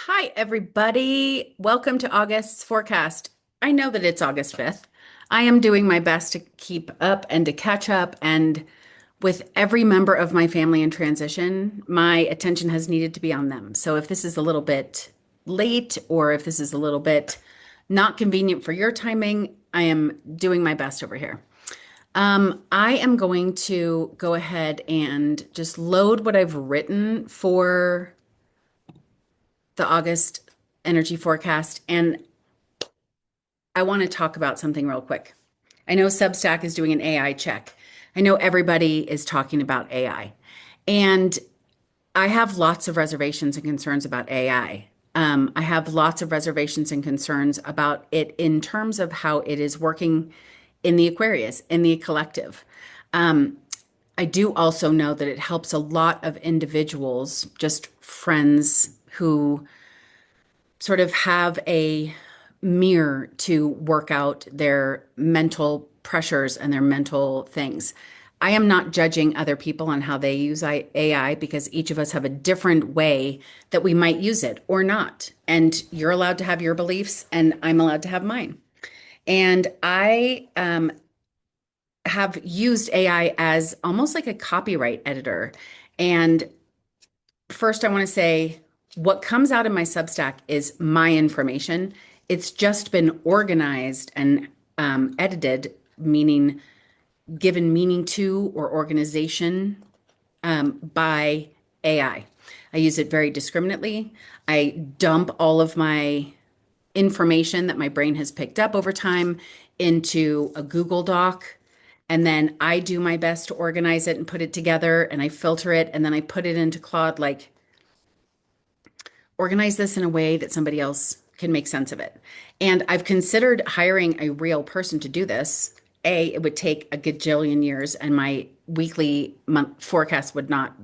Hi, everybody. Welcome to August's forecast. I know that it's August 5th. I am doing my best to keep up and to catch up. And with every member of my family in transition, my attention has needed to be on them. So if this is a little bit late or if this is a little bit not convenient for your timing, I am doing my best over here. I am going to go ahead and just load what I've written for the August energy forecast. And I want to talk about something real quick. I know Substack is doing an AI check. I know everybody is talking about AI. And I have lots of reservations and concerns about AI. I have lots of reservations and concerns about it in terms of how it is working in the Aquarius, in the collective. Um, I do also know that it helps a lot of individuals, just friends who sort of have a mirror to work out their mental pressures and their mental things. I am not judging other people on how they use AI because each of us have a different way that we might use it or not. And you're allowed to have your beliefs, and I'm allowed to have mine. And I have used AI as almost like a copyright editor. And first, I want to say what comes out of my Substack is my information. It's just been organized and edited, meaning given meaning to or organization by AI. I use it very discriminately. I dump all of my information that my brain has picked up over time into a Google Doc. And then I do my best to organize it and put it together and I filter it and then I put it into Claude like organize this in a way that somebody else can make sense of it. And I've considered hiring a real person to do this. A, it would take a gajillion years and my weekly month forecast would not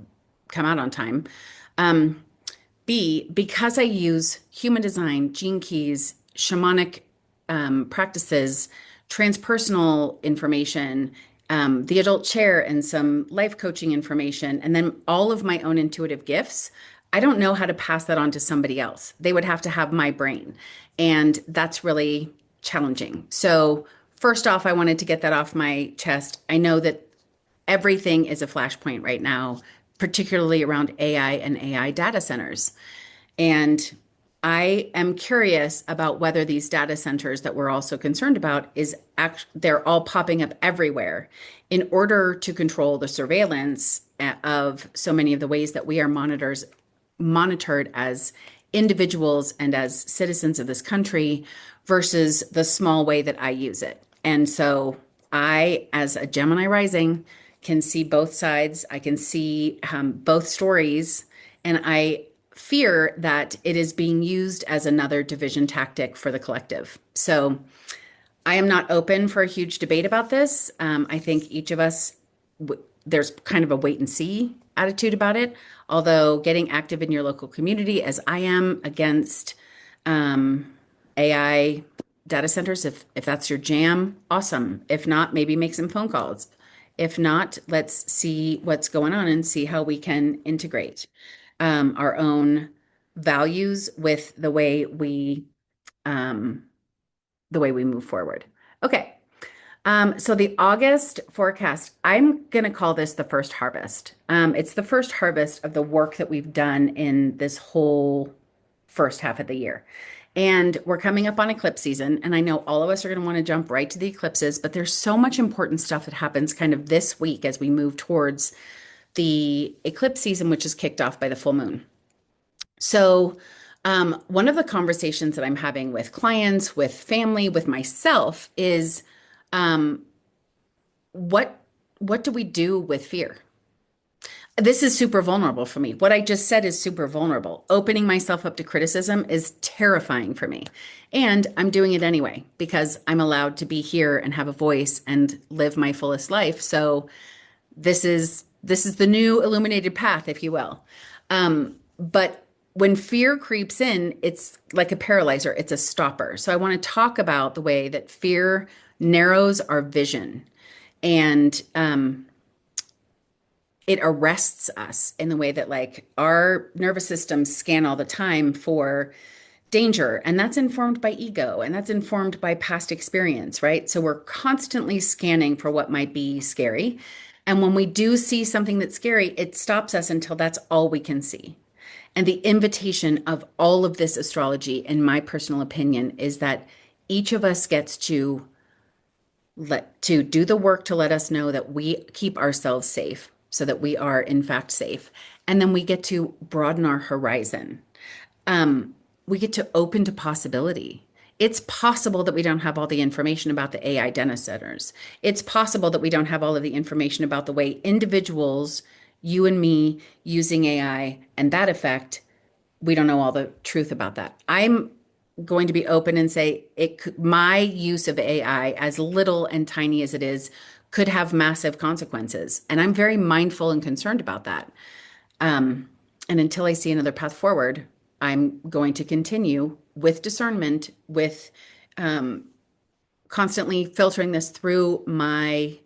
come out on time. B, because I use human design, gene keys, shamanic practices, transpersonal information, the adult chair, and some life coaching information, and then all of my own intuitive gifts. I don't know how to pass that on to somebody else. They would have to have my brain. And that's really challenging. So, first off, I wanted to get that off my chest. I know that everything is a flashpoint right now, particularly around AI and AI data centers. And I am curious about whether these data centers that we're also concerned about they're all popping up everywhere in order to control the surveillance of so many of the ways that we are monitored as individuals and as citizens of this country versus the small way that I use it. And so I, as a Gemini rising, can see both sides. I can see both stories. And I fear that it is being used as another division tactic for the collective. So I am not open for a huge debate about this. I think each of us, there's kind of a wait and see attitude about it. Although getting active in your local community, as I am against AI data centers, if that's your jam, awesome. If not, maybe make some phone calls. If not, let's see what's going on and see how we can integrate our own values with um, the way we move forward. Okay. So the August forecast, I'm going to call this the first harvest. It's the first harvest of the work that we've done in this whole first half of the year. And we're coming up on eclipse season, and I know all of us are going to want to jump right to the eclipses, but there's so much important stuff that happens kind of this week as we move towards the eclipse season, which is kicked off by the full moon. So, one of the conversations that I'm having with clients, with family, with myself is um, what what do we do with fear? This is super vulnerable for me. What I just said is super vulnerable. Opening myself up to criticism is terrifying for me. And I'm doing it anyway because I'm allowed to be here and have a voice and live my fullest life. So this is the new illuminated path, if you will. But when fear creeps in, it's like a paralyzer, it's a stopper. So I want to talk about the way that fear narrows our vision. And it arrests us in the way that like our nervous systems scan all the time for danger, and that's informed by ego, and that's informed by past experience, right? So we're constantly scanning for what might be scary, and when we do see something that's scary, it stops us until that's all we can see. And the invitation of all of this astrology, in my personal opinion, is that each of us gets to do the work to let us know that we keep ourselves safe, so that we are in fact safe. And then we get to broaden our horizon. We get to open to possibility. It's possible that we don't have all the information about the AI dentist centers. It's possible that we don't have all of the information about the way individuals, you and me, using AI and that effect, we don't know all the truth about that. I'm going to be open and say my use of AI, as little and tiny as it is, could have massive consequences. And I'm very mindful and concerned about that. And until I see another path forward, I'm going to continue with discernment, with constantly filtering this through my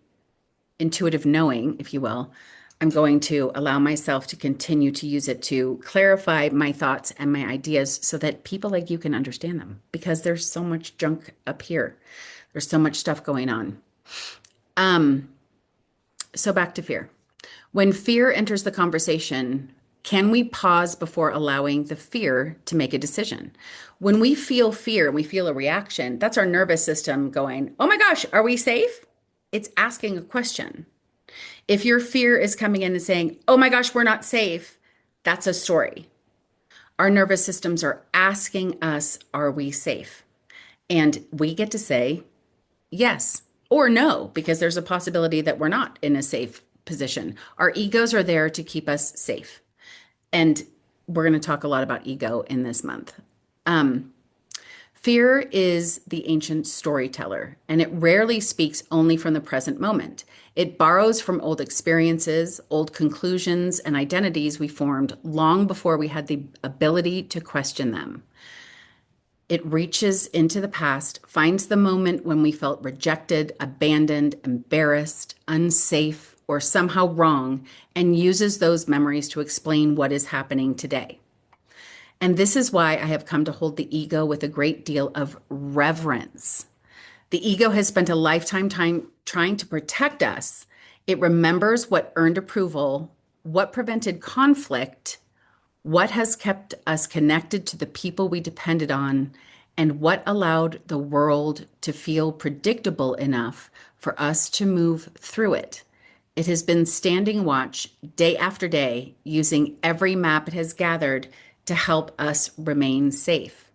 intuitive knowing, if you will. I'm going to allow myself to continue to use it to clarify my thoughts and my ideas so that people like you can understand them, because there's so much junk up here. There's so much stuff going on. So back to fear. When fear enters the conversation, can we pause before allowing the fear to make a decision? When we feel fear and we feel a reaction, that's our nervous system going, oh my gosh, are we safe? It's asking a question. If your fear is coming in and saying, oh my gosh, we're not safe, that's a story. Our nervous systems are asking us, are we safe? And we get to say yes or no, because there's a possibility that we're not in a safe position. Our egos are there to keep us safe. And we're going to talk a lot about ego in this month. Fear is the ancient storyteller, and it rarely speaks only from the present moment. It borrows from old experiences, old conclusions, and identities we formed long before we had the ability to question them. It reaches into the past, finds the moment when we felt rejected, abandoned, embarrassed, unsafe, or somehow wrong, and uses those memories to explain what is happening today. And this is why I have come to hold the ego with a great deal of reverence. The ego has spent a lifetime trying to protect us. It remembers what earned approval, what prevented conflict, what has kept us connected to the people we depended on, and what allowed the world to feel predictable enough for us to move through it. It has been standing watch day after day, using every map it has gathered to help us remain safe.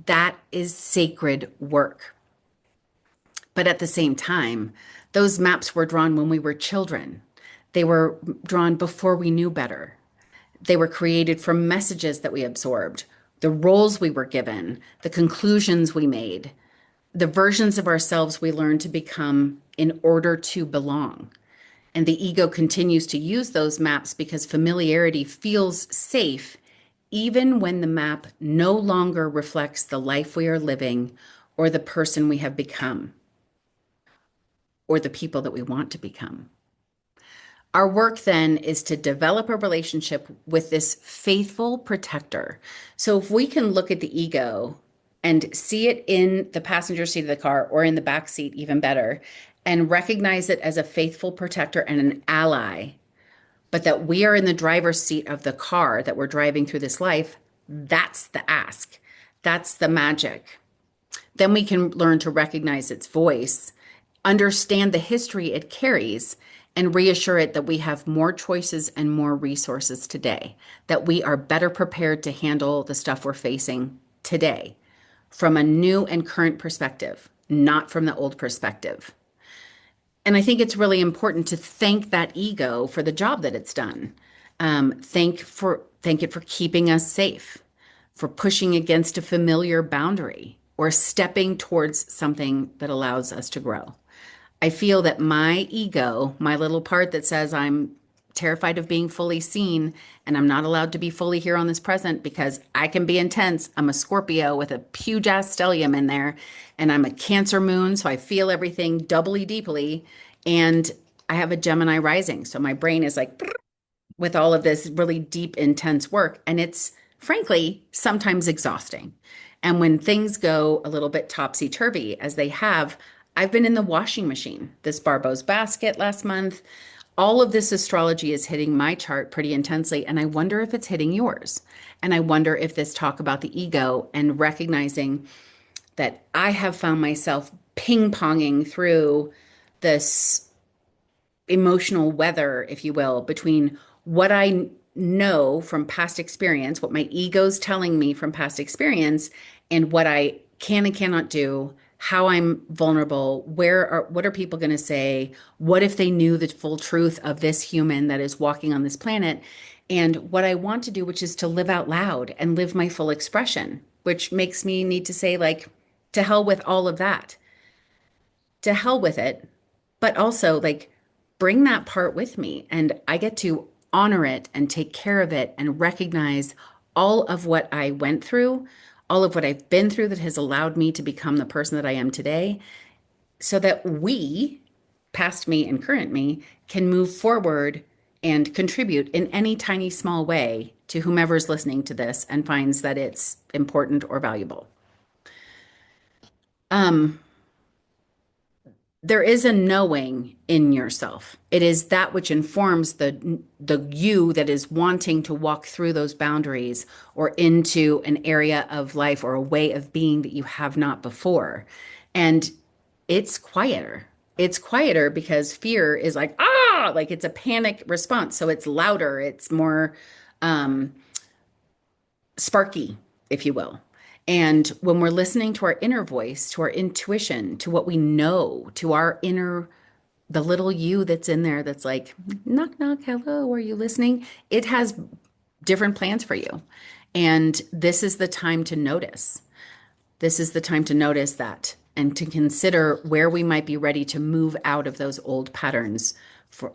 That is sacred work. But at the same time, those maps were drawn when we were children. They were drawn before we knew better. They were created from messages that we absorbed, the roles we were given, the conclusions we made, the versions of ourselves we learned to become in order to belong. And the ego continues to use those maps because familiarity feels safe, even when the map no longer reflects the life we are living or the person we have become or the people that we want to become. Our work then is to develop a relationship with this faithful protector. So if we can look at the ego and see it in the passenger seat of the car or in the back seat, even better, and recognize it as a faithful protector and an ally, but that we are in the driver's seat of the car that we're driving through this life, that's the ask. That's the magic. Then we can learn to recognize its voice, understand the history it carries, and reassure it that we have more choices and more resources today, that we are better prepared to handle the stuff we're facing today from a new and current perspective, not from the old perspective. And I think it's really important to thank that ego for the job that it's done. Thank it for keeping us safe, for pushing against a familiar boundary, or stepping towards something that allows us to grow. I feel that my ego, my little part that says I'm terrified of being fully seen and I'm not allowed to be fully here on this present because I can be intense. I'm a Scorpio with a huge ass stellium in there, and I'm a Cancer moon, so I feel everything doubly deeply. And I have a Gemini rising, so my brain is like with all of this really deep, intense work. And it's frankly sometimes exhausting. And when things go a little bit topsy turvy, as they have, I've been in the washing machine, this Barbo's basket last month. All of this astrology is hitting my chart pretty intensely. And I wonder if it's hitting yours. And I wonder if this talk about the ego and recognizing that I have found myself ping ponging through this emotional weather, if you will, between what I know from past experience, what my ego's telling me from past experience, and what I can and cannot do, how I'm vulnerable, what are people going to say? What if they knew the full truth of this human that is walking on this planet? And what I want to do, which is to live out loud and live my full expression, which makes me need to say, like, to hell with all of that, to hell with it, but also like bring that part with me and I get to honor it and take care of it and recognize all of what I went through, all of what I've been through that has allowed me to become the person that I am today, so that we, past me and current me, can move forward and contribute in any tiny small way to whomever's listening to this and finds that it's important or valuable. Um, there is a knowing in yourself. It is that which informs the you that is wanting to walk through those boundaries or into an area of life or a way of being that you have not before. And it's quieter. It's quieter because fear is like, ah, like it's a panic response. So it's louder, it's more sparky, if you will. And when we're listening to our inner voice, to our intuition, to what we know, to our inner, the little you that's in there that's like, knock, knock, hello, are you listening? It has different plans for you. And this is the time to notice. This is the time to notice that and to consider where we might be ready to move out of those old patterns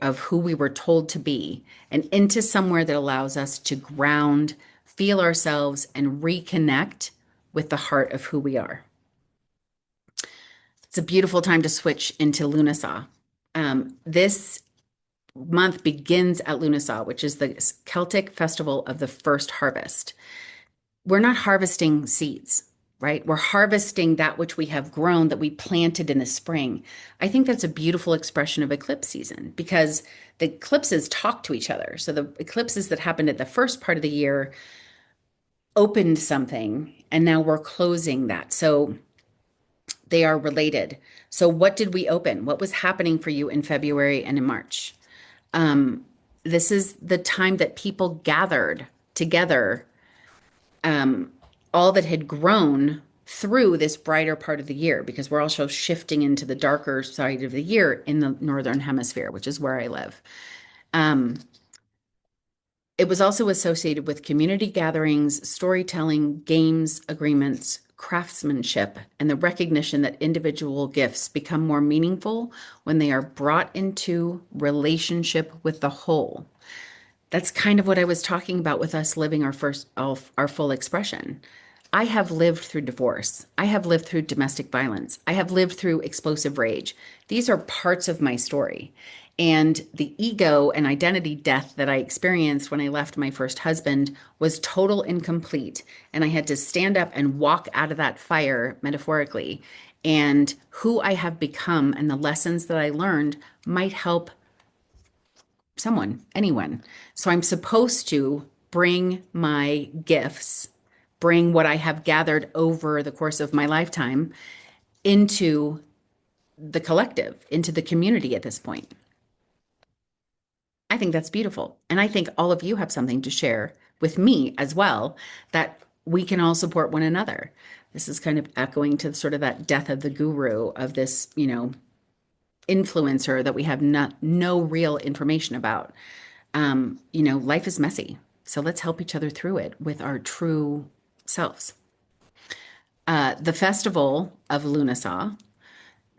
of who we were told to be and into somewhere that allows us to ground, feel ourselves, and reconnect with the heart of who we are. It's a beautiful time to switch into Lunasaw. This month begins at Lunasaw, which is the Celtic festival of the first harvest. We're not harvesting seeds, right? We're harvesting that which we have grown, that we planted in the spring. I think that's a beautiful expression of eclipse season because the eclipses talk to each other. So the eclipses that happened at the first part of the year opened something, and now we're closing that. So they are related. So what did we open? What was happening for you in February and in March? This is the time that people gathered together, all that had grown through this brighter part of the year, because we're also shifting into the darker side of the year in the Northern Hemisphere, which is where I live. It was also associated with community gatherings, storytelling, games, agreements, craftsmanship, and the recognition that individual gifts become more meaningful when they are brought into relationship with the whole. That's kind of what I was talking about with us living our full expression. I have lived through divorce. I have lived through domestic violence. I have lived through explosive rage. These are parts of my story. And the ego and identity death that I experienced when I left my first husband was total and complete. And I had to stand up and walk out of that fire, metaphorically. And who I have become and the lessons that I learned might help someone, anyone. So I'm supposed to bring my gifts, bring what I have gathered over the course of my lifetime into the collective, into the community at this point. I think that's beautiful. And I think all of you have something to share with me as well, that we can all support one another. This is kind of echoing to sort of that death of the guru of this, influencer that we have no real information about. Life is messy. So let's help each other through it with our true selves. The festival of Lunasaw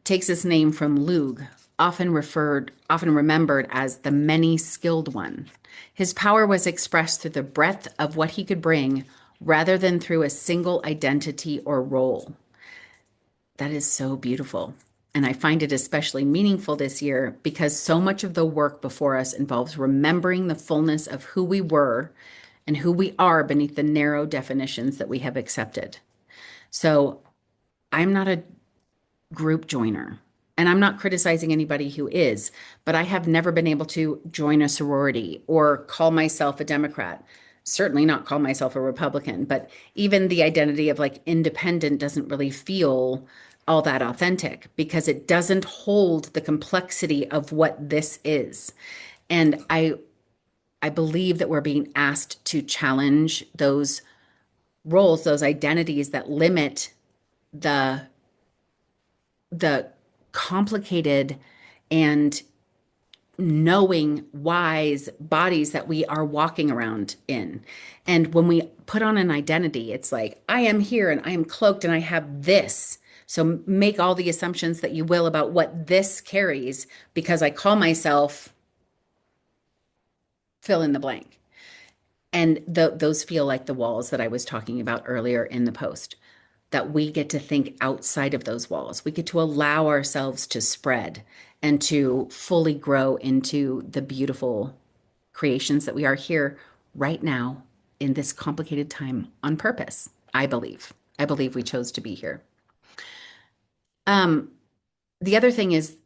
takes its name from Lugh, often remembered as the many-skilled one. His power was expressed through the breadth of what he could bring rather than through a single identity or role. That is so beautiful. And I find it especially meaningful this year because so much of the work before us involves remembering the fullness of who we were and who we are beneath the narrow definitions that we have accepted. So I'm not a group joiner. And I'm not criticizing anybody who is, but I have never been able to join a sorority or call myself a Democrat. Certainly not call myself a Republican, but even the identity of like independent doesn't really feel all that authentic because it doesn't hold the complexity of what this is. And I believe that we're being asked to challenge those roles, those identities that limit the the complicated and knowing wise bodies that we are walking around in. And when we put on an identity, it's like, I am here and I am cloaked and I have this. So make all the assumptions that you will about what this carries because I call myself fill in the blank. And those feel like the walls that I was talking about earlier in the post, that we get to think outside of those walls. We get to allow ourselves to spread and to fully grow into the beautiful creations that we are here right now in this complicated time on purpose. I believe. I believe we chose to be here. Um, the other thing is,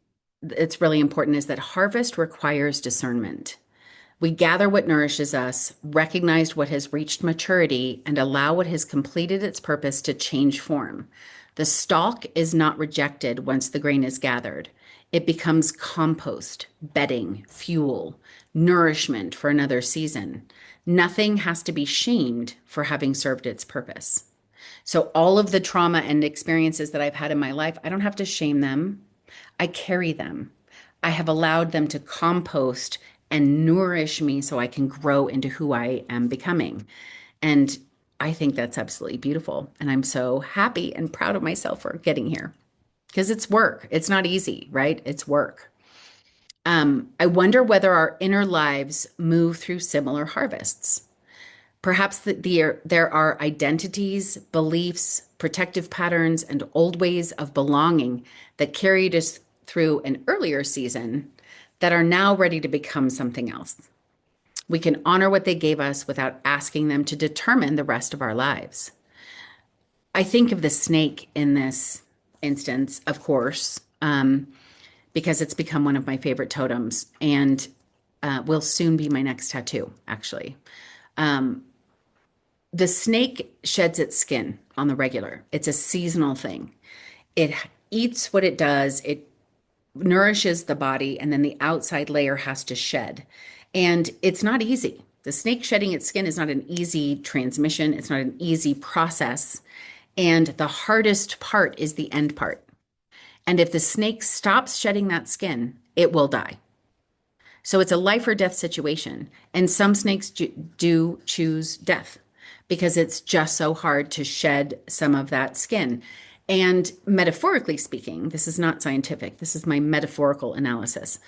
it's really important is that harvest requires discernment. We gather what nourishes us, recognize what has reached maturity, and allow what has completed its purpose to change form. The stalk is not rejected once the grain is gathered. It becomes compost, bedding, fuel, nourishment for another season. Nothing has to be shamed for having served its purpose. So, all of the trauma and experiences that I've had in my life, I don't have to shame them. I carry them. I have allowed them to compost and nourish me so I can grow into who I am becoming. And I think that's absolutely beautiful. And I'm so happy and proud of myself for getting here because it's work. It's not easy, right? It's work. I wonder whether our inner lives move through similar harvests. Perhaps there are identities, beliefs, protective patterns, and old ways of belonging that carried us through an earlier season that are now ready to become something else. We can honor what they gave us without asking them to determine the rest of our lives. I think of the snake in this instance, of course, because it's become one of my favorite totems and will soon be my next tattoo, actually. The snake sheds its skin on the regular. It's a seasonal thing. It eats what it does, it nourishes the body, and then the outside layer has to shed. And it's not easy. The snake shedding its skin is not an easy transmission, it's not an easy process. And the hardest part is the end part. And if the snake stops shedding that skin, it will die. So it's a life or death situation. And some snakes do choose death because it's just so hard to shed some of that skin. And metaphorically speaking, this is not scientific, this is my metaphorical analysis.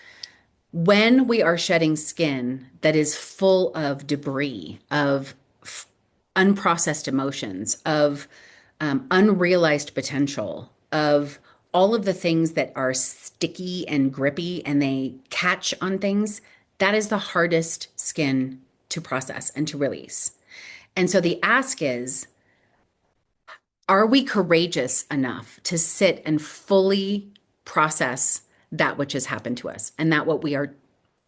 When we are shedding skin that is full of debris, of unprocessed emotions, of unrealized potential, of all of the things that are sticky and grippy and they catch on things, that is the hardest skin to process and to release. And so the ask is, are we courageous enough to sit and fully process that which has happened to us and that what we are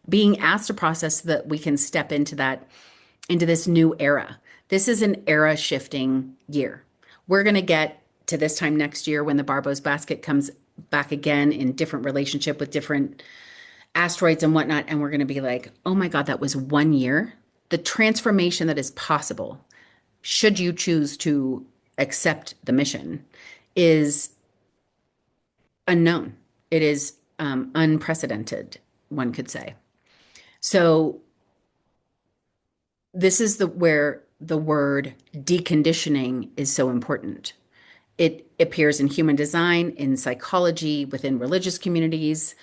being asked to process so that we can step into that, into this new era? This is an era shifting year. We're going to get to this time next year when the Barbo's basket comes back again in different relationship with different asteroids and whatnot. And we're going to be like, oh my God, that was 1 year. The transformation that is possible, should you choose to accept the mission, is unknown. It is unprecedented, one could say. So this is where the word deconditioning is so important. It appears in human design, in psychology, within religious communities,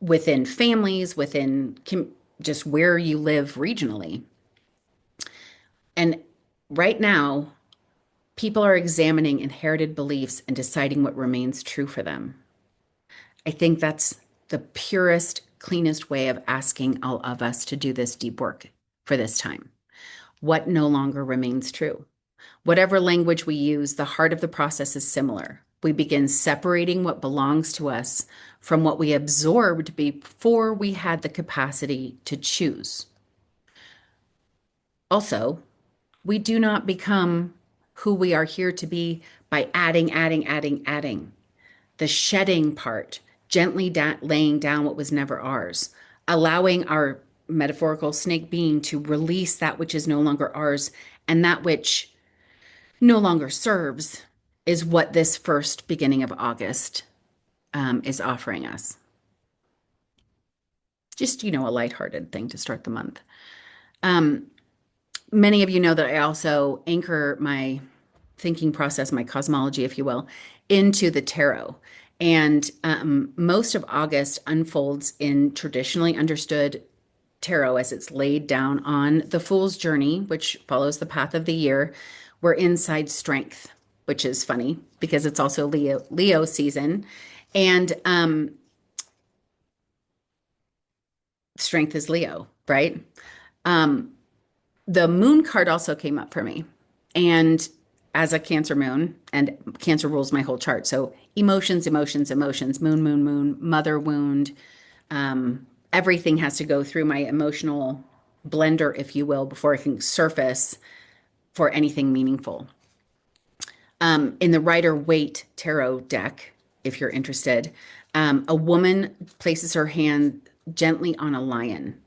within families, within just where you live regionally. And right now, people are examining inherited beliefs and deciding what remains true for them. I think that's the purest, cleanest way of asking all of us to do this deep work for this time. What no longer remains true? Whatever language we use, the heart of the process is similar. We begin separating what belongs to us from what we absorbed before we had the capacity to choose. Also, we do not become who we are here to be by adding. The shedding part, gently laying down what was never ours, allowing our metaphorical snake being to release that which is no longer ours and that which no longer serves is what this first beginning of August is offering us. Just, a lighthearted thing to start the month. Um, Many of you know that I also anchor my thinking process, my cosmology, if you will, into the tarot. And most of August unfolds in traditionally understood tarot as it's laid down on the Fool's Journey, which follows the path of the year. We're inside strength, which is funny because it's also Leo season. And strength is Leo, right? Um, the moon card also came up for me. And as a Cancer moon, and Cancer rules my whole chart. So emotions, moon, mother wound, everything has to go through my emotional blender, if you will, before it can surface for anything meaningful. In the Rider Waite tarot deck, if you're interested, a woman places her hand gently on a lion.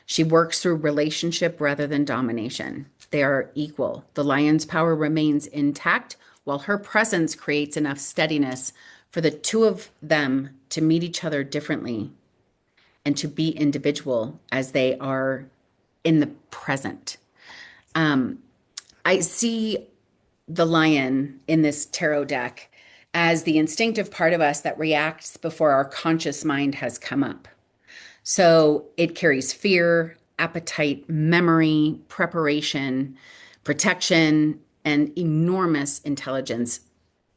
She works through relationship rather than domination. They are equal. The lion's power remains intact while her presence creates enough steadiness for the two of them to meet each other differently and to be individual as they are in the present. I see the lion in this tarot deck as the instinctive part of us that reacts before our conscious mind has come up. So it carries fear, appetite, memory, preparation, protection, and enormous intelligence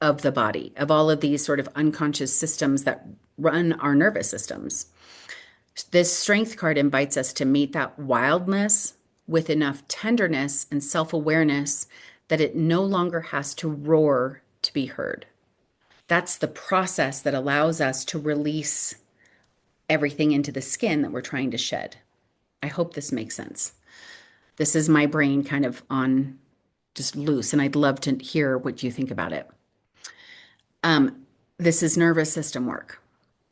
of the body, of all of these sort of unconscious systems that run our nervous systems. This strength card invites us to meet that wildness with enough tenderness and self awareness that it no longer has to roar to be heard. That's the process that allows us to release everything into the skin that we're trying to shed. I hope this makes sense. This is my brain kind of on just loose, and I'd love to hear what you think about it. This is nervous system work,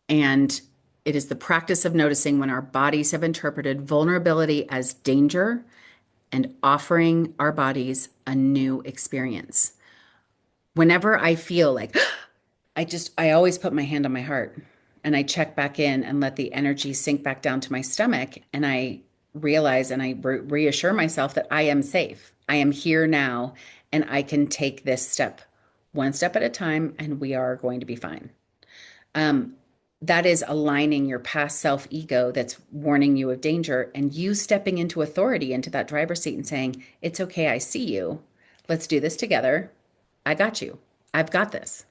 and it is the practice of noticing when our bodies have interpreted vulnerability as danger and offering our bodies a new experience. Whenever I feel like I always put my hand on my heart and I check back in and let the energy sink back down to my stomach. And I realize and I reassure myself that I am safe. I am here now and I can take this step one step at a time and we are going to be fine. That is aligning your past self ego that's warning you of danger and you stepping into authority into that driver's seat and saying, it's okay, I see you. Let's do this together. I got you. I've got this.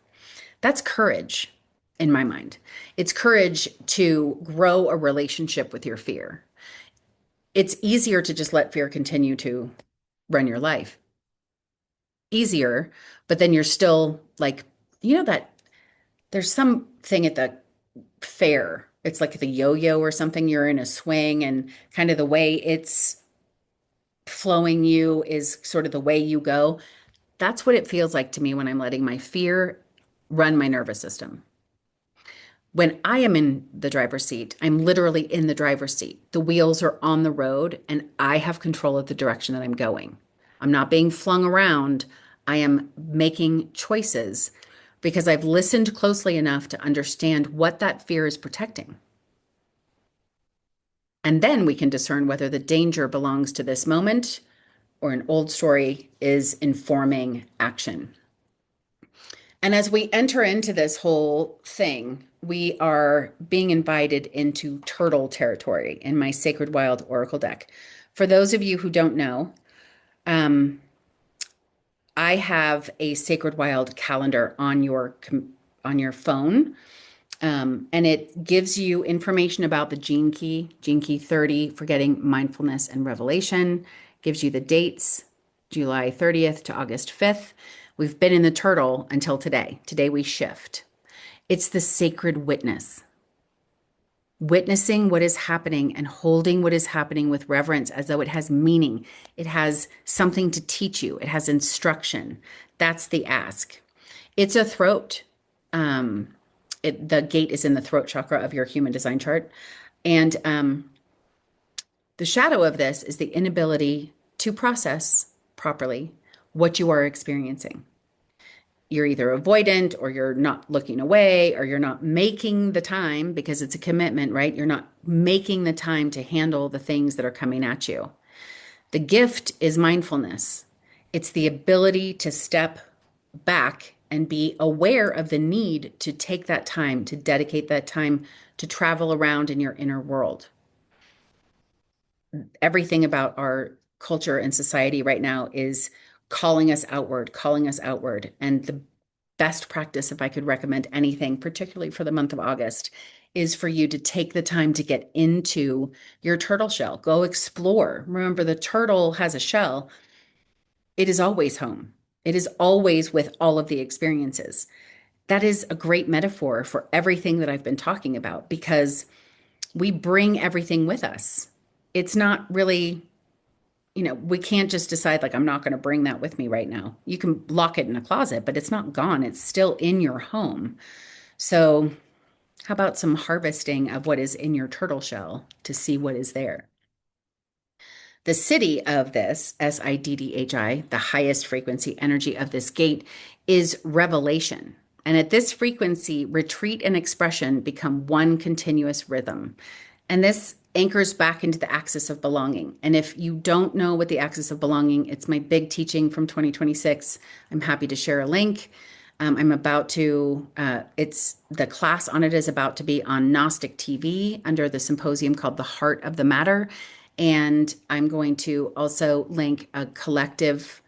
That's courage in my mind. It's courage to grow a relationship with your fear. It's easier to just let fear continue to run your life. Easier, but then you're still like, that there's something at the fair. It's like the yo-yo or something. You're in a swing and kind of the way it's flowing you is sort of the way you go. That's what it feels like to me when I'm letting my fear run my nervous system. When I am in the driver's seat, I'm literally in the driver's seat. The wheels are on the road and I have control of the direction that I'm going. I'm not being flung around. I am making choices because I've listened closely enough to understand what that fear is protecting. And then we can discern whether the danger belongs to this moment or an old story is informing action. And as we enter into this whole thing, we are being invited into turtle territory in my Sacred Wild Oracle deck. For those of you who don't know, I have a Sacred Wild calendar on your phone. And it gives you information about the gene key 30, forgetting mindfulness and revelation, gives you the dates, July 30th to August 5th. We've been in the turtle until today. Today we shift. It's the sacred witness, witnessing what is happening and holding what is happening with reverence as though it has meaning. It has something to teach you, it has instruction. That's the ask. It's a throat. The gate is in the throat chakra of your human design chart. And the shadow of this is the inability to process properly what you are experiencing. You're either avoidant or you're not looking away or you're not making the time because it's a commitment, right? You're not making the time to handle the things that are coming at you. The gift is mindfulness. It's the ability to step back and be aware of the need to take that time, to dedicate that time to travel around in your inner world. Everything about our culture and society right now is calling us outward, calling us outward. And the best practice, if I could recommend anything, particularly for the month of August, is for you to take the time to get into your turtle shell. Go explore. Remember, the turtle has a shell. It is always home. It is always with all of the experiences. That is a great metaphor for everything that I've been talking about because we bring everything with us. It's not really, we can't just decide, like, I'm not going to bring that with me right now. You can lock it in a closet, but it's not gone. It's still in your home. So, how about some harvesting of what is in your turtle shell to see what is there? The city of this, SIDDHI, the highest frequency energy of this gate, is revelation. And at this frequency, retreat and expression become one continuous rhythm. And this anchors back into the axis of belonging. And if you don't know what the axis of belonging, it's my big teaching from 2026. I'm happy to share a link. I'm about to, it's the class on it is about to be on Gnostic TV under the symposium called The Heart of the Matter. And I'm going to also link a collective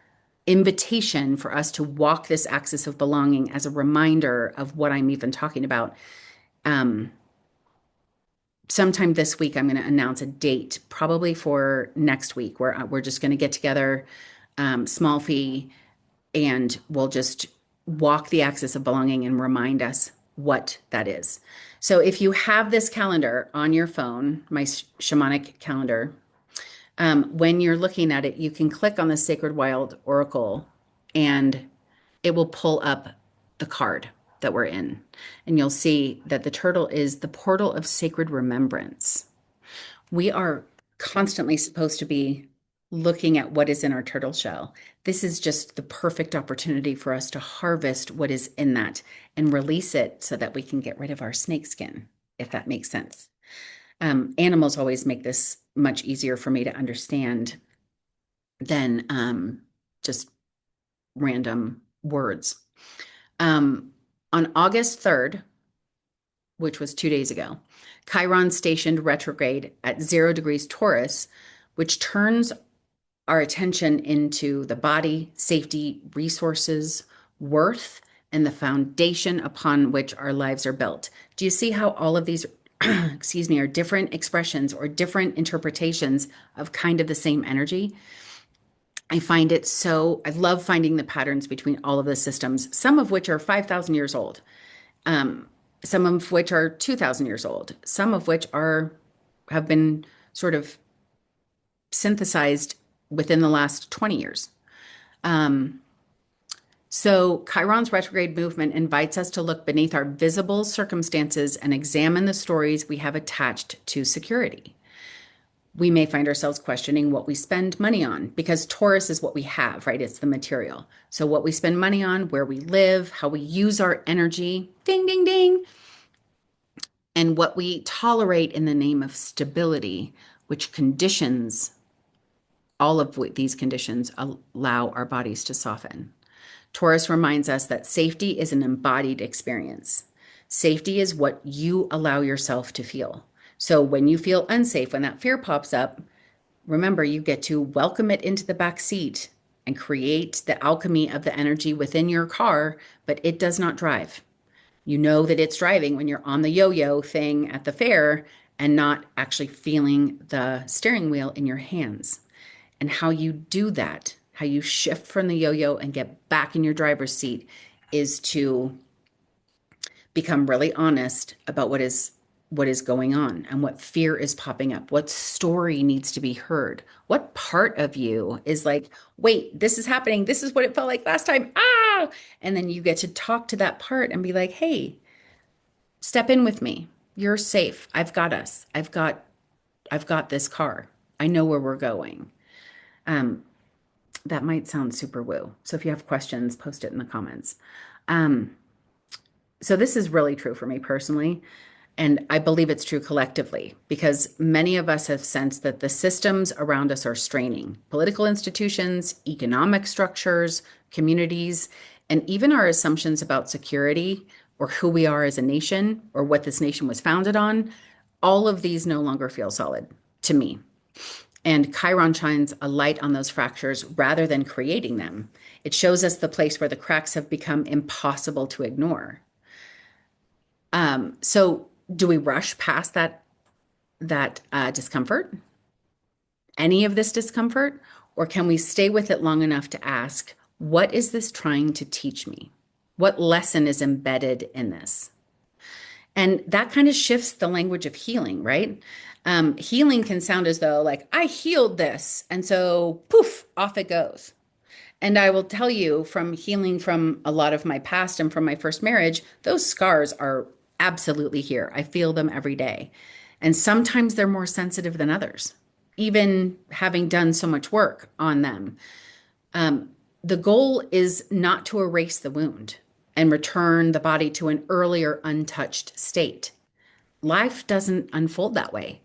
invitation for us to walk this axis of belonging as a reminder of what I'm even talking about. Sometime this week, I'm going to announce a date, probably for next week, where we're just going to get together, small fee, and we'll just walk the axis of belonging and remind us what that is. So if you have this calendar on your phone, my shamanic calendar, when you're looking at it, you can click on the Sacred Wild Oracle and it will pull up the card that we're in. And you'll see that the turtle is the portal of sacred remembrance. We are constantly supposed to be looking at what is in our turtle shell. This is just the perfect opportunity for us to harvest what is in that and release it so that we can get rid of our snake skin, if that makes sense. Animals always make this much easier for me to understand than just random words. On August 3rd, which was 2 days ago, Chiron stationed retrograde at 0 degrees Taurus, which turns our attention into the body, safety, resources, worth, and the foundation upon which our lives are built. Do you see how all of these, excuse me, are different expressions or different interpretations of kind of the same energy? I love finding the patterns between all of the systems, some of which are 5,000 years old, some of which are 2,000 years old, some of which have been sort of synthesized within the last 20 years. So Chiron's retrograde movement invites us to look beneath our visible circumstances and examine the stories we have attached to security. We may find ourselves questioning what we spend money on because Taurus is what we have, right? It's the material. So what we spend money on, where we live, how we use our energy, ding, ding, ding, and what we tolerate in the name of stability, which conditions, all of these conditions allow our bodies to soften. Taurus reminds us that safety is an embodied experience. Safety is what you allow yourself to feel. So when you feel unsafe, when that fear pops up, remember you get to welcome it into the back seat and create the alchemy of the energy within your car, but it does not drive. You know that it's driving when you're on the yo-yo thing at the fair and not actually feeling the steering wheel in your hands. And how you do that, how you shift from the yo-yo and get back in your driver's seat is to become really honest about what is going on and what fear is popping up, what story needs to be heard, what part of you is like, wait, this is happening, this is what it felt like last time, and then you get to talk to that part and be like, hey, step in with me, you're safe, I've got us, I've got this car, I know where we're going. um that might sound super woo, so if you have questions, post it in the comments. um so this is really true for me personally. And I believe it's true collectively because many of us have sensed that the systems around us are straining political institutions, economic structures, communities, and even our assumptions about security or who we are as a nation or what this nation was founded on. All of these no longer feel solid to me. And Chiron shines a light on those fractures rather than creating them. It shows us the place where the cracks have become impossible to ignore. So do we rush past that discomfort, any of this discomfort, or can we stay with it long enough to ask, what is this trying to teach me? What lesson is embedded in this? And that kind of shifts the language of healing, right? Healing can sound as though, like, I healed this. And so, poof, off it goes. And I will tell you from healing from a lot of my past and from my first marriage, those scars are absolutely here. I feel them every day. And sometimes they're more sensitive than others, even having done so much work on them. The goal is not to erase the wound and return the body to an earlier untouched state. Life doesn't unfold that way.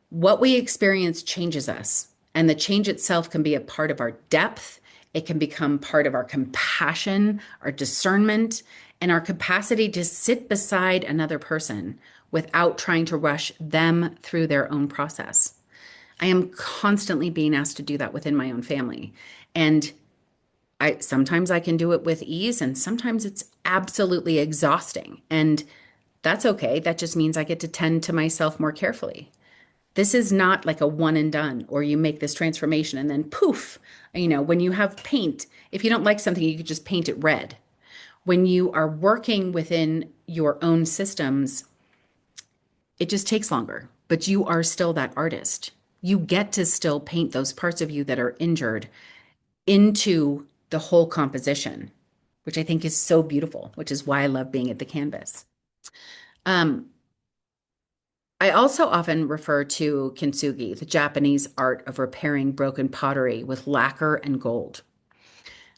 What we experience changes us, and the change itself can be a part of our depth. It can become part of our compassion, our discernment, and our capacity to sit beside another person without trying to rush them through their own process. I am constantly being asked to do that within my own family. And I sometimes I can do it with ease, and sometimes it's absolutely exhausting. And that's okay. That just means I get to tend to myself more carefully. This is not like a one and done, or you make this transformation and then poof. When you have paint, if you don't like something, you could just paint it red. When you are working within your own systems, it just takes longer, but you are still that artist. You get to still paint those parts of you that are injured into the whole composition, which I think is so beautiful, which is why I love being at the canvas. Um, I also often refer to kintsugi, the Japanese art of repairing broken pottery with lacquer and gold.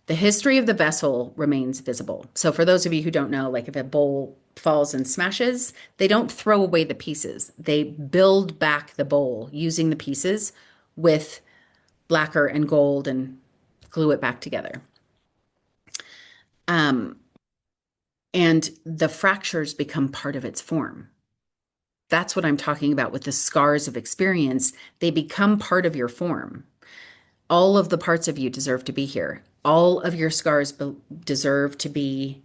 The history of the vessel remains visible. So, for those of you who don't know, like if a bowl falls and smashes, they don't throw away the pieces. They build back the bowl using the pieces with lacquer and gold and glue it back together. Um, and the fractures become part of its form. That's what I'm talking about with the scars of experience. They become part of your form. All of the parts of you deserve to be here. All of your scars deserve to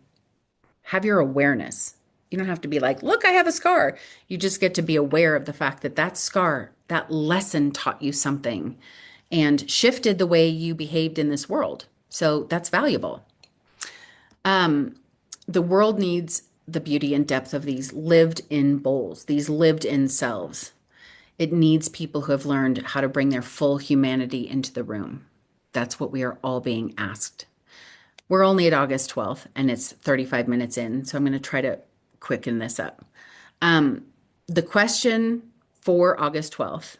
have your awareness. You don't have to be like, look, I have a scar. You just get to be aware of the fact that that scar, that lesson taught you something and shifted the way you behaved in this world. So that's valuable. The world needs the beauty and depth of these lived in bowls, these lived in selves. It needs people who have learned how to bring their full humanity into the room. That's what we are all being asked. We're only at August 12th and it's 35 minutes in, so I'm going to try to quicken this up. The question for August 12th,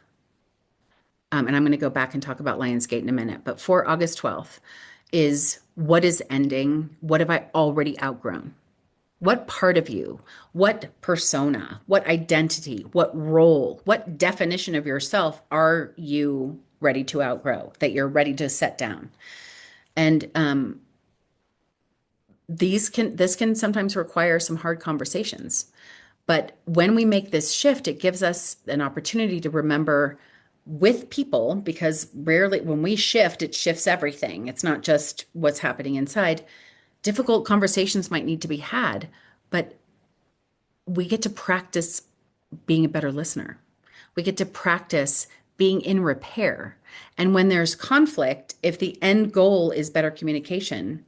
and I'm going to go back and talk about Lionsgate in a minute, but for August 12th is, what is ending? What have I already outgrown? What part of you, what persona, what identity, what role, what definition of yourself are you ready to outgrow, that you're ready to set down? And this can sometimes require some hard conversations. But when we make this shift, it gives us an opportunity to remember with people, because rarely when we shift, it shifts everything. It's not just what's happening inside. Difficult conversations might need to be had, but we get to practice being a better listener. We get to practice being in repair. And when there's conflict, if the end goal is better communication,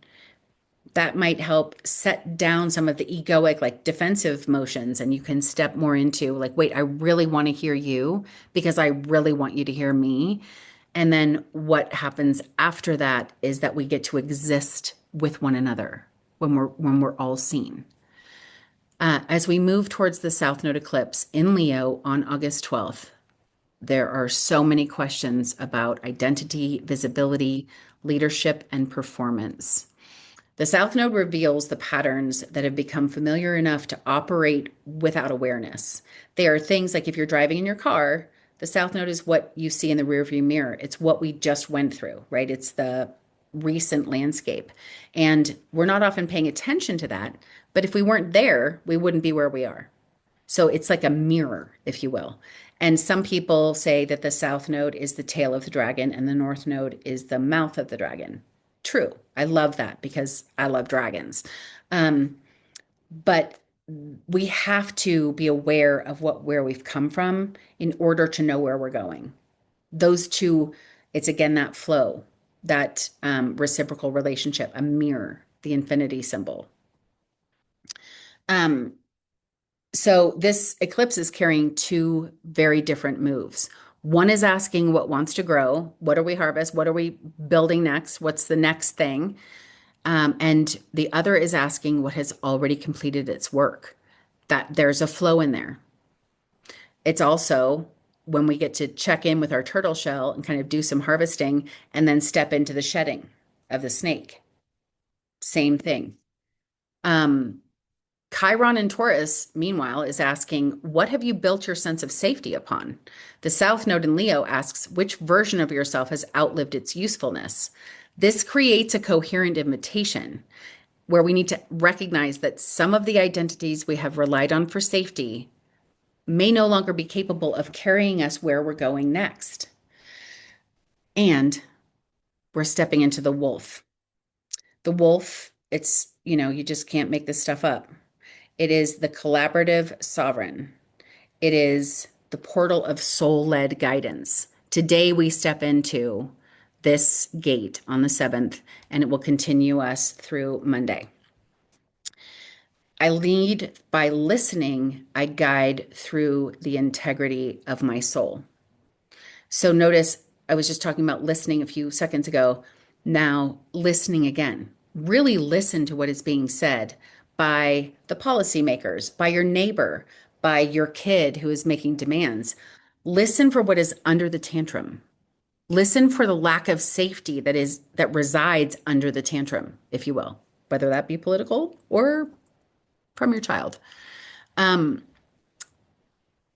that might help set down some of the egoic, like defensive motions. And you can step more into, like, wait, I really want to hear you because I really want you to hear me. And then what happens after that is that we get to exist with one another when we're all seen. As we move towards the South Node eclipse in Leo on August 12th, there are so many questions about identity, visibility, leadership, and performance. The South Node reveals the patterns that have become familiar enough to operate without awareness. They are things like if you're driving in your car, the South Node is what you see in the rearview mirror. It's what we just went through, right? It's the recent landscape. And we're not often paying attention to that. But if we weren't there, we wouldn't be where we are. So it's like a mirror, if you will. And some people say that the South Node is the tail of the dragon and the North Node is the mouth of the dragon. True. I love that because I love dragons. Um, but we have to be aware of where we've come from in order to know where we're going. Those two, it's again that flow, that reciprocal relationship, a mirror, the infinity symbol. Um, So this eclipse is carrying two very different moves. One is asking what wants to grow. What are we harvest? What are we building next? What's the next thing? And the other is asking what has already completed its work. That there's a flow in there. It's also when we get to check in with our turtle shell and kind of do some harvesting and then step into the shedding of the snake. Same thing. Um, Chiron in Taurus, meanwhile, is asking, what have you built your sense of safety upon? The South Node in Leo asks, which version of yourself has outlived its usefulness? This creates a coherent invitation where we need to recognize that some of the identities we have relied on for safety may no longer be capable of carrying us where we're going next. And we're stepping into the wolf. The wolf, it's, you just can't make this stuff up. It is the collaborative sovereign. It is the portal of soul led guidance. Today, we step into this gate on the 7th, and it will continue us through Monday. I lead by listening, I guide through the integrity of my soul. So notice I was just talking about listening a few seconds ago. Now, listening again. Really listen to what is being said by the policymakers, by your neighbor, by your kid who is making demands. Listen for what is under the tantrum. Listen for the lack of safety that resides under the tantrum, if you will, whether that be political or from your child. Um,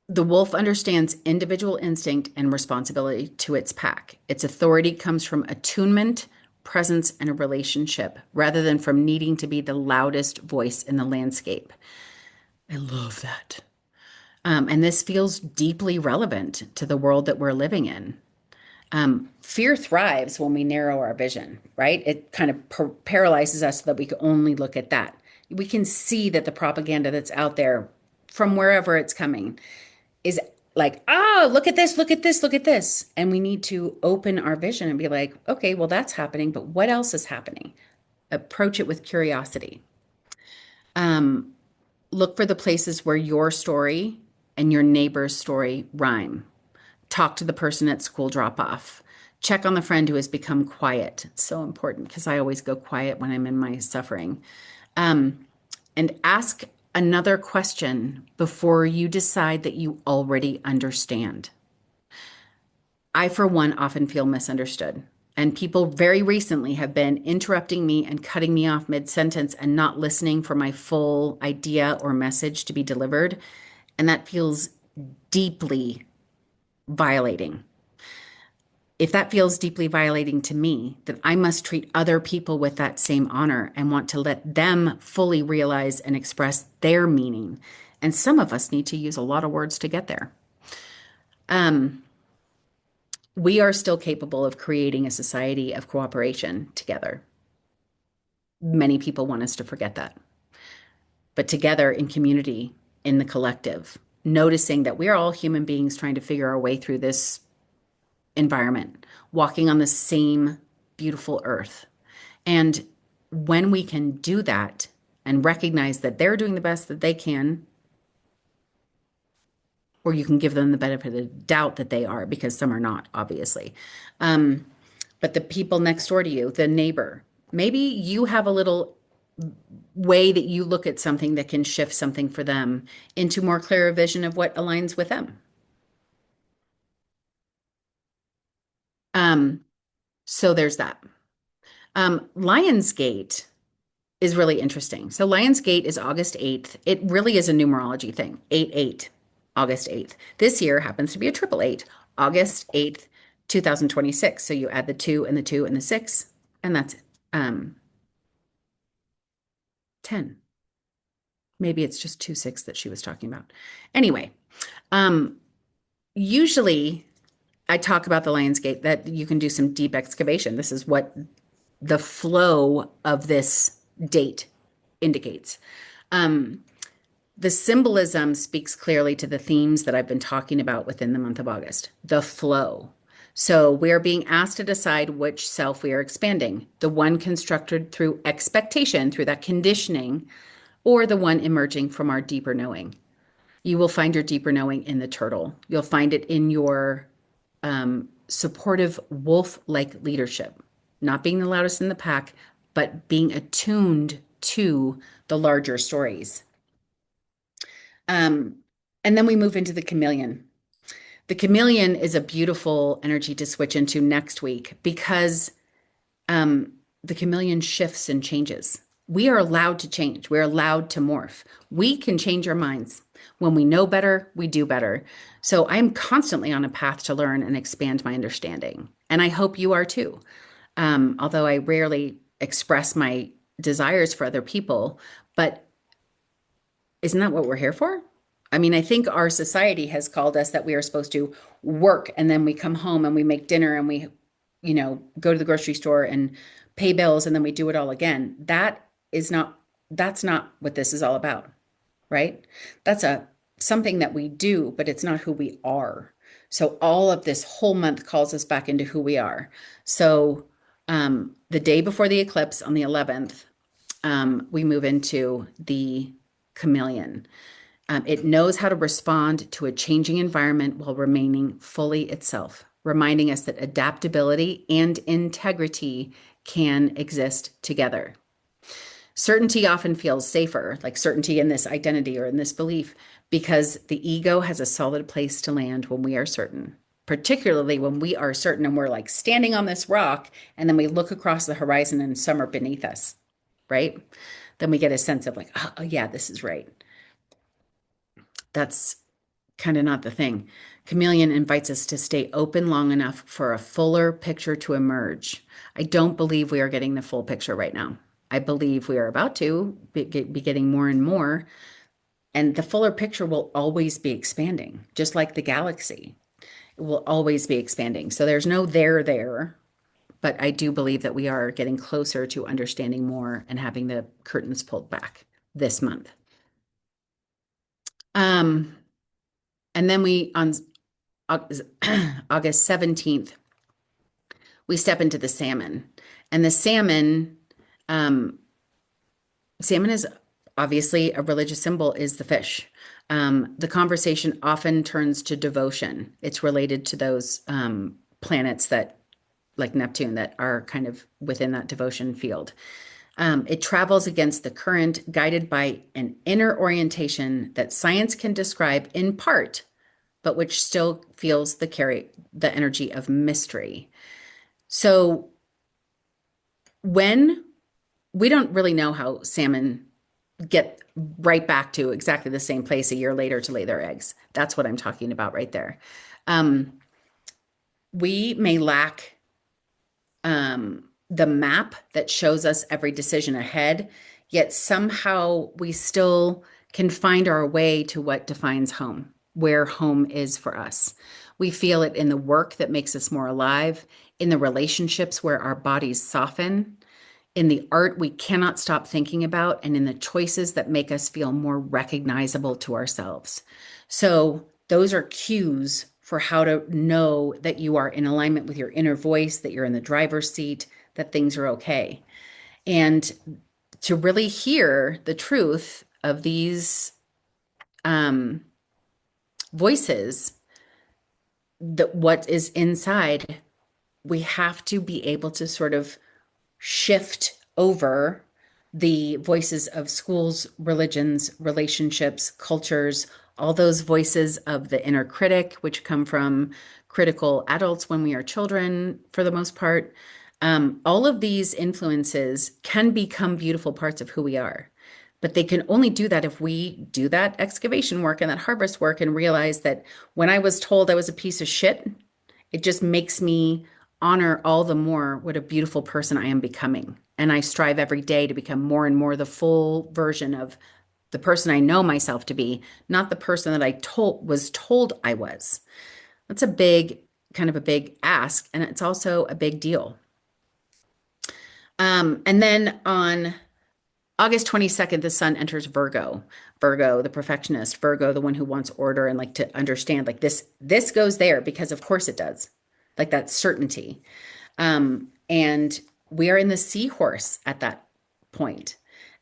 The wolf understands individual instinct and responsibility to its pack. Its authority comes from attunement, presence, and a relationship rather than from needing to be the loudest voice in the landscape. I love that. And this feels deeply relevant to the world that we're living in. Fear thrives when we narrow our vision, right? It kind of paralyzes us so that we can only look at that. We can see that the propaganda that's out there from wherever it's coming is like, oh, look at this, look at this, look at this. And we need to open our vision and be like, okay, well, that's happening, but what else is happening? Approach it with curiosity. Um, Look for the places where your story and your neighbor's story rhyme. Talk to the person at school drop off. Check on the friend who has become quiet. It's so important because I always go quiet when I'm in my suffering. Um, and ask another question before you decide that you already understand. I, for one, often feel misunderstood. And people very recently have been interrupting me and cutting me off mid sentence and not listening for my full idea or message to be delivered. And that feels deeply violating. If that feels deeply violating to me, then I must treat other people with that same honor and want to let them fully realize and express their meaning. And some of us need to use a lot of words to get there. We are still capable of creating a society of cooperation together. Many people want us to forget that. But together in community, in the collective, noticing that we are all human beings trying to figure our way through this environment, walking on the same beautiful earth. And when we can do that and recognize that they're doing the best that they can, or you can give them the benefit of the doubt that they are, because some are not, obviously. Um, but the people next door to you, the neighbor, maybe you have a little way that you look at something that can shift something for them into more clearer vision of what aligns with them. Um, so there's that. Lionsgate is really interesting. So Lionsgate is August 8th. It really is a numerology thing. 8/8, August 8th. This year happens to be a triple eight, August 8th, 2026. So you add the two and the two and the six, and that's um 10. Maybe it's just 2/6 that she was talking about. Anyway, um, usually I talk about the Lionsgate that you can do some deep excavation. This is what the flow of this date indicates. Um, the symbolism speaks clearly to the themes that I've been talking about within the month of August, the flow. So we are being asked to decide which self we are expanding, the one constructed through expectation, through that conditioning, or the one emerging from our deeper knowing. You will find your deeper knowing in the turtle. You'll find it in your supportive wolf like leadership, not being the loudest in the pack, but being attuned to the larger stories. Um, and then we move into the chameleon. The chameleon is a beautiful energy to switch into next week because um, the chameleon shifts and changes. We are allowed to change. We're allowed to morph. We can change our minds. When we know better, we do better. So I'm constantly on a path to learn and expand my understanding. And I hope you are too. Although I rarely express my desires for other people, but isn't that what we're here for? I mean, I think our society has called us that we are supposed to work and then we come home and we make dinner and we, go to the grocery store and pay bills and then we do it all again. Is not, that's not what this is all about, right? That's a something that we do, but it's not who we are. So all of this whole month calls us back into who we are. So the day before the eclipse on the 11th, we move into the chameleon. It knows how to respond to a changing environment while remaining fully itself, reminding us that adaptability and integrity can exist together. Certainty often feels safer, like certainty in this identity or in this belief, because the ego has a solid place to land when we are certain, particularly when we are certain and we're like standing on this rock and then we look across the horizon and some are beneath us, right? Then we get a sense of like, oh, yeah, this is right. That's kind of not the thing. Chameleon invites us to stay open long enough for a fuller picture to emerge. I don't believe we are getting the full picture right now. I believe we are about to be getting more and more. And the fuller picture will always be expanding, just like the galaxy. It will always be expanding. So there's no there, but I do believe that we are getting closer to understanding more and having the curtains pulled back this month. Um, and then we on August 17th, we step into the salmon. And the um, salmon is obviously a religious symbol, is the fish. The conversation often turns to devotion. It's related to those planets that, like Neptune, that are kind of within that devotion field. It travels against the current, guided by an inner orientation that science can describe in part, but which still feels the energy of mystery. So when we don't really know how salmon get right back to exactly the same place a year later to lay their eggs. That's what I'm talking about right there. We may lack the map that shows us every decision ahead, yet somehow we still can find our way to what defines home, where home is for us. We feel it in the work that makes us more alive, in the relationships where our bodies soften, in the art we cannot stop thinking about, and in the choices that make us feel more recognizable to ourselves. So, those are cues for how to know that you are in alignment with your inner voice, that you're in the driver's seat, that things are okay. And to really hear the truth of these um, voices, that what is inside, we have to be able to sort of shift over the voices of schools, religions, relationships, cultures, all those voices of the inner critic, which come from critical adults when we are children, for the most part. All of these influences can become beautiful parts of who we are. But they can only do that if we do that excavation work and that harvest work and realize that when I was told I was a piece of shit, it just makes me honor all the more what a beautiful person I am becoming. And I strive every day to become more and more the full version of the person I know myself to be, not the person that I was told I was. That's a big, kind of a big ask, and it's also a big deal. And then on August 22nd, the sun enters Virgo. Virgo, the perfectionist, Virgo, the one who wants order and like to understand like this goes there because of course it does. Like that certainty. And we are in the seahorse at that point,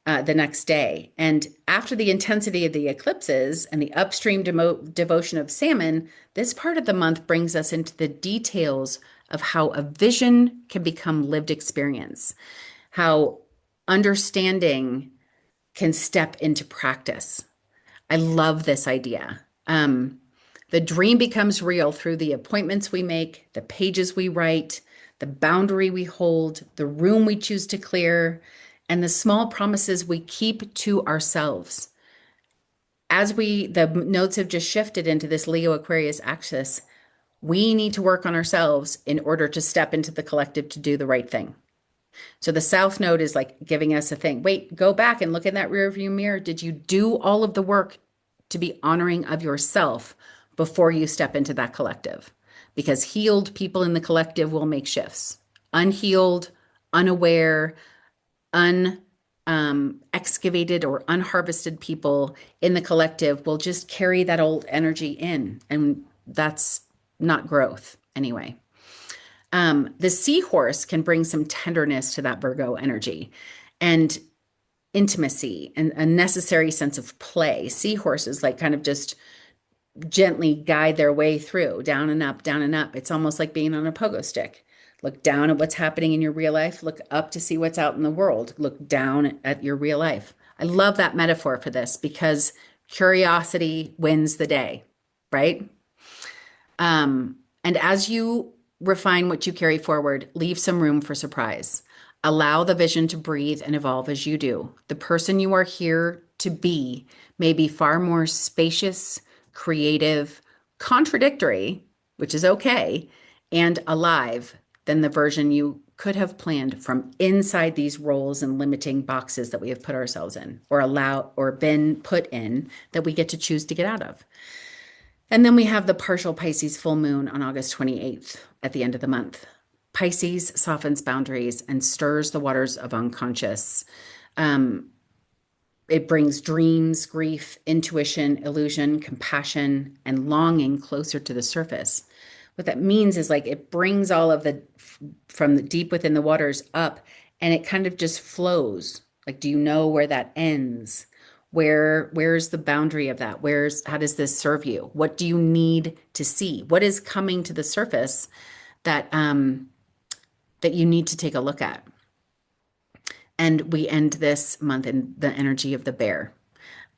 the next day. And after the intensity of the eclipses and the upstream devotion of salmon, this part of the month brings us into the details of how a vision can become lived experience, how understanding can step into practice. I love this idea. The dream becomes real through the appointments we make, the pages we write, the boundary we hold, the room we choose to clear, and the small promises we keep to ourselves. As the notes have just shifted into this Leo Aquarius axis, we need to work on ourselves in order to step into the collective to do the right thing. So the South Node is like giving us a thing. Wait, go back and look in that rearview mirror. Did you do all of the work to be honoring of yourself before you step into that collective? Because healed people in the collective will make shifts. Unhealed, unaware, excavated or unharvested people in the collective will just carry that old energy in. And that's not growth anyway. The seahorse can bring some tenderness to that Virgo energy and intimacy and a necessary sense of play. Seahorses like kind of just gently guide their way through down and up, down and up. It's almost like being on a pogo stick. Look down at what's happening in your real life. Look up to see what's out in the world. Look down at your real life. I love that metaphor for this because curiosity wins the day, right? And as you refine what you carry forward, leave some room for surprise. Allow the vision to breathe and evolve as you do. The person you are here to be may be far more spacious, creative, contradictory, which is okay, and alive than the version you could have planned from inside these roles and limiting boxes that we have put ourselves in or been put in that we get to choose to get out of. And then we have the partial Pisces full moon on August 28th at the end of the month. Pisces softens boundaries and stirs the waters of unconscious. It brings dreams, grief, intuition, illusion, compassion, and longing closer to the surface. What that means is like it brings all of the from the deep within the waters up and it kind of just flows. Like, do you know where that ends? Where's the boundary of that? How does this serve you? What do you need to see? What is coming to the surface that that you need to take a look at? And we end this month in the energy of the bear.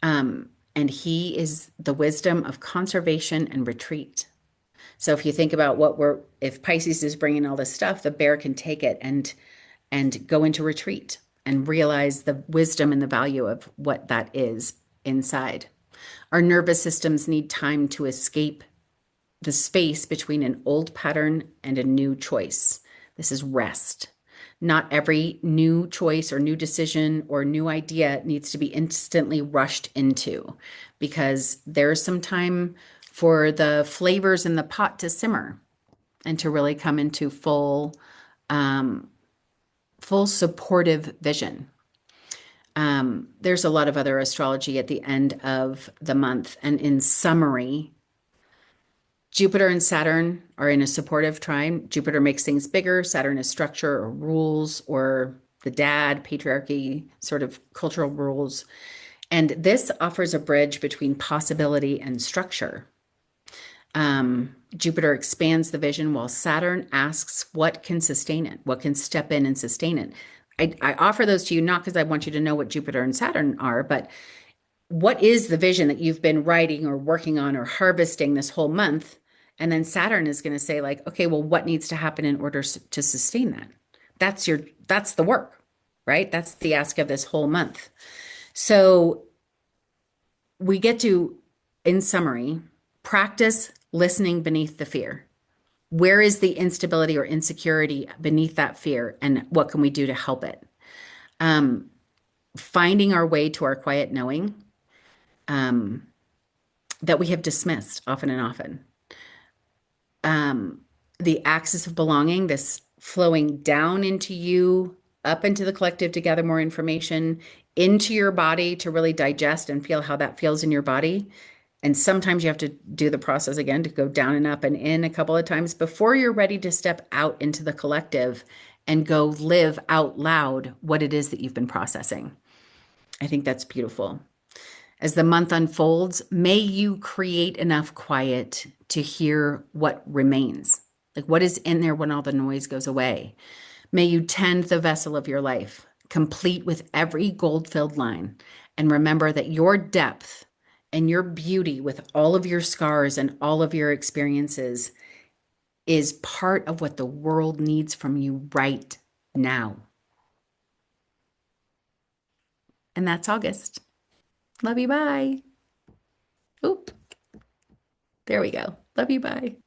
And he is the wisdom of conservation and retreat. So if you think about if Pisces is bringing all this stuff, the bear can take it and go into retreat and realize the wisdom and the value of what that is inside. Our nervous systems need time to escape the space between an old pattern and a new choice. This is rest. Not every new choice or new decision or new idea needs to be instantly rushed into because there's some time for the flavors in the pot to simmer and to really come into full full supportive vision. There's a lot of other astrology at the end of the month. And in summary, Jupiter and Saturn are in a supportive trine. Jupiter makes things bigger. Saturn is structure or rules or the dad, patriarchy, sort of cultural rules. And this offers a bridge between possibility and structure. Jupiter expands the vision while Saturn asks what can sustain it, what can step in and sustain it. I offer those to you not because I want you to know what Jupiter and Saturn are, but what is the vision that you've been writing or working on or harvesting this whole month? And then Saturn is going to say, like, okay, well, what needs to happen in order to sustain that? That's the work, right? That's the ask of this whole month. So we get to, in summary, practice listening beneath the fear. Where is the instability or insecurity beneath that fear, and what can we do to help it? Finding our way to our quiet knowing that we have dismissed often and often. The axis of belonging, this flowing down into you, up into the collective to gather more information, into your body to really digest and feel how that feels in your body. And sometimes you have to do the process again to go down and up and in a couple of times before you're ready to step out into the collective and go live out loud what it is that you've been processing. I think that's beautiful. As the month unfolds, may you create enough quiet to hear what remains, like what is in there when all the noise goes away. May you tend the vessel of your life, complete with every gold-filled line, and remember that your depth and your beauty with all of your scars and all of your experiences is part of what the world needs from you right now. And that's August. Love you. Bye. Oop. There we go. Love you. Bye.